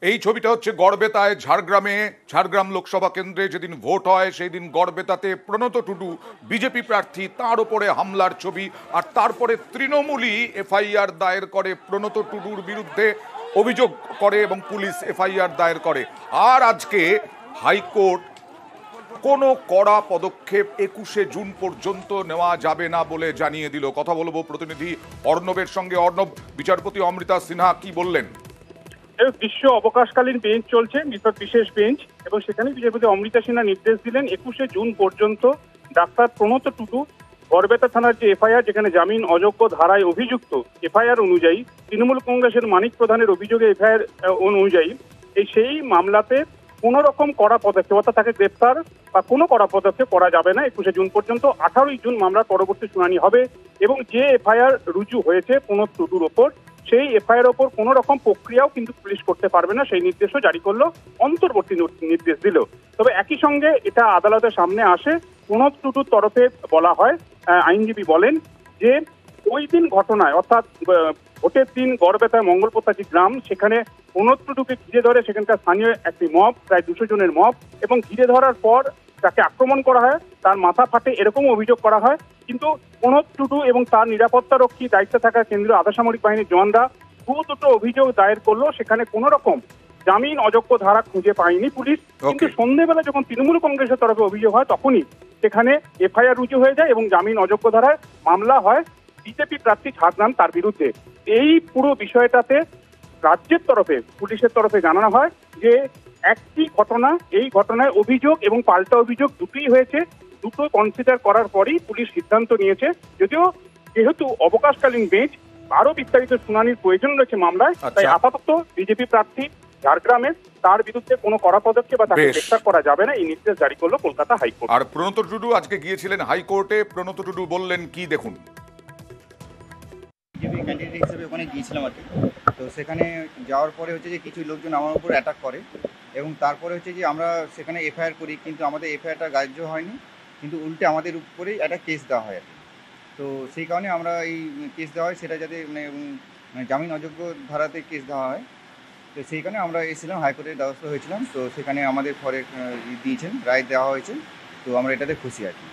এই ছবিটা হচ্ছে গড়বেতায় ঝাড়গ্রাম লোকসভা কেন্দ্রে যেদিন ভোট হয় সেই দিন গড়বেতাতে প্রণত টুডু বিজেপি প্রার্থী, তার উপরে হামলার ছবি। আর তারপরে তৃণমূলই এফআইআর দায়ের করে প্রণত টুডুর বিরুদ্ধে, অভিযোগ করে এবং পুলিশ এফআইআর দায়ের করে। আর আজকে হাইকোর্ট কোনো কড়া পদক্ষেপ 21শে জুন পর্যন্ত নেওয়া যাবে না বলে জানিয়ে দিল। কথা বলবো প্রতিনিধি অর্ণবের সঙ্গে। অর্ণব, বিচারপতি অমৃতা সিনহা কি বললেন? বিশ্ব অবকাশকালীন বেঞ্চ চলছে, বিশেষ বেঞ্চ, এবং সেখানে বিচারপতি অমৃতা সিনহা নির্দেশ দিলেন 21শে জুন পর্যন্ত ডাক্তার প্রণত টুডু গড়বেতা থানার যে এফআইআর, যেখানে জামিন অযোগ্য ধারায় অভিযুক্ত, এফআইআর অনুযায়ী তৃণমূল কংগ্রেসের মানিক প্রধানের অভিযোগে এফআইআর অনুযায়ী সেই মামলাতে কোন রকম কড়া পদক্ষেপ, অর্থাৎ তাকে গ্রেপ্তার বা কোনো কড়া পদক্ষেপ করা যাবে না 21শে জুন পর্যন্ত। 18ই জুন মামলার পরবর্তী শুনানি হবে এবং যে এফআইআর রুজু হয়েছে প্রণত টুডুর ওপর, সেই এফআইআর ওপর কোন রকম প্রক্রিয়াও কিন্তু পুলিশ করতে পারবে না, সেই নির্দেশও জারি করলো, অন্তর্বর্তী নির্দেশ দিল। তবে একই সঙ্গে এটা আদালতের সামনে আসে, প্রণত টুডুর তরফে বলা হয়, আইনজীবী বলেন যে ওই দিন ঘটনায়, অর্থাৎ ভোটের দিন গড়বেতায় মঙ্গলপোতা গ্রাম, সেখানে প্রণত টুডুকে ঘিরে ধরে সেখানকার স্থানীয় একটি মব, প্রায় 200 জনের মব, এবং ঘিরে ধরার পর তাকে আক্রমণ করা হয়, তার মাথা ফাটে, এরকম অভিযোগ করা হয়। কিন্তু প্রণত টুডু এবং তার নিরাপত্তা রক্ষী দায়িত্বে থাকা কেন্দ্রীয় আধাসামরিক বাহিনীর জওয়ানরা দুটো অভিযোগ দায়ের করলো, সেখানে কোনো রকম জামিন অযোগ্য ধারা খুঁজে পায়নি পুলিশ। কিন্তু সন্ধ্যেবেলা যখন তৃণমূল কংগ্রেসের তরফে অভিযোগ হয়, তখনই সেখানে এফআইআর রুজু হয়ে যায় এবং জামিন অযোগ্য ধারায় মামলা হয় বিজেপি প্রার্থী ঝাড়গ্রাম তার বিরুদ্ধে। এই পুরো বিষয়টাতে রাজ্যের তরফে, পুলিশের তরফে জানানো হয় যে একটি ঘটনা, এই ঘটনায় অভিযোগ এবং পাল্টা অভিযোগ দুটোই হয়েছে, দুটো কনসিডার করার পরই পুলিশ সিদ্ধান্ত নিয়েছে। যদিও যেহেতু অবকাশকালীন বেঞ্চ, আরো বিস্তারিত শুনানির প্রয়োজন রয়েছে মামলায়, তাই আপাতত বিজেপি প্রার্থী ঝাড়গ্রামের, তার বিরুদ্ধে কোনো কড়া পদক্ষেপ বা তাকে গ্রেফতার করা যাবে না, এই নির্দেশ জারি করলো কলকাতা হাইকোর্ট। আর প্রণত টুডু আজকে গিয়েছিলেন হাইকোর্টে, প্রণত টুডু বললেন কি, দেখুন। বিজেপি ক্যান্ডিডেট হিসেবে ওখানে গিয়েছিলাম আর কি। তো সেখানে যাওয়ার পরে হচ্ছে যে কিছু লোকজন আমার উপর অ্যাটাক করে এবং তারপরে হচ্ছে যে আমরা সেখানে এফআইআর করি, কিন্তু আমাদের এফআইআরটা গ্রাহ্য হয়নি, কিন্তু উল্টে আমাদের উপরেই একটা কেস দেওয়া হয় আর কি। তো সেই কারণে আমরা এই কেস দেওয়া হয়, সেটা যাতে মানে জামিন অযোগ্য ধারাতে কেস দেওয়া হয়। তো সেই কারণে আমরা এসেছিলাম, হাইকোর্টের দ্বারস্থ হয়েছিলাম। তো সেখানে আমাদের পরে দিয়েছেন, রায় দেওয়া হয়েছে, তো আমরা এটাতে খুশি আর কি।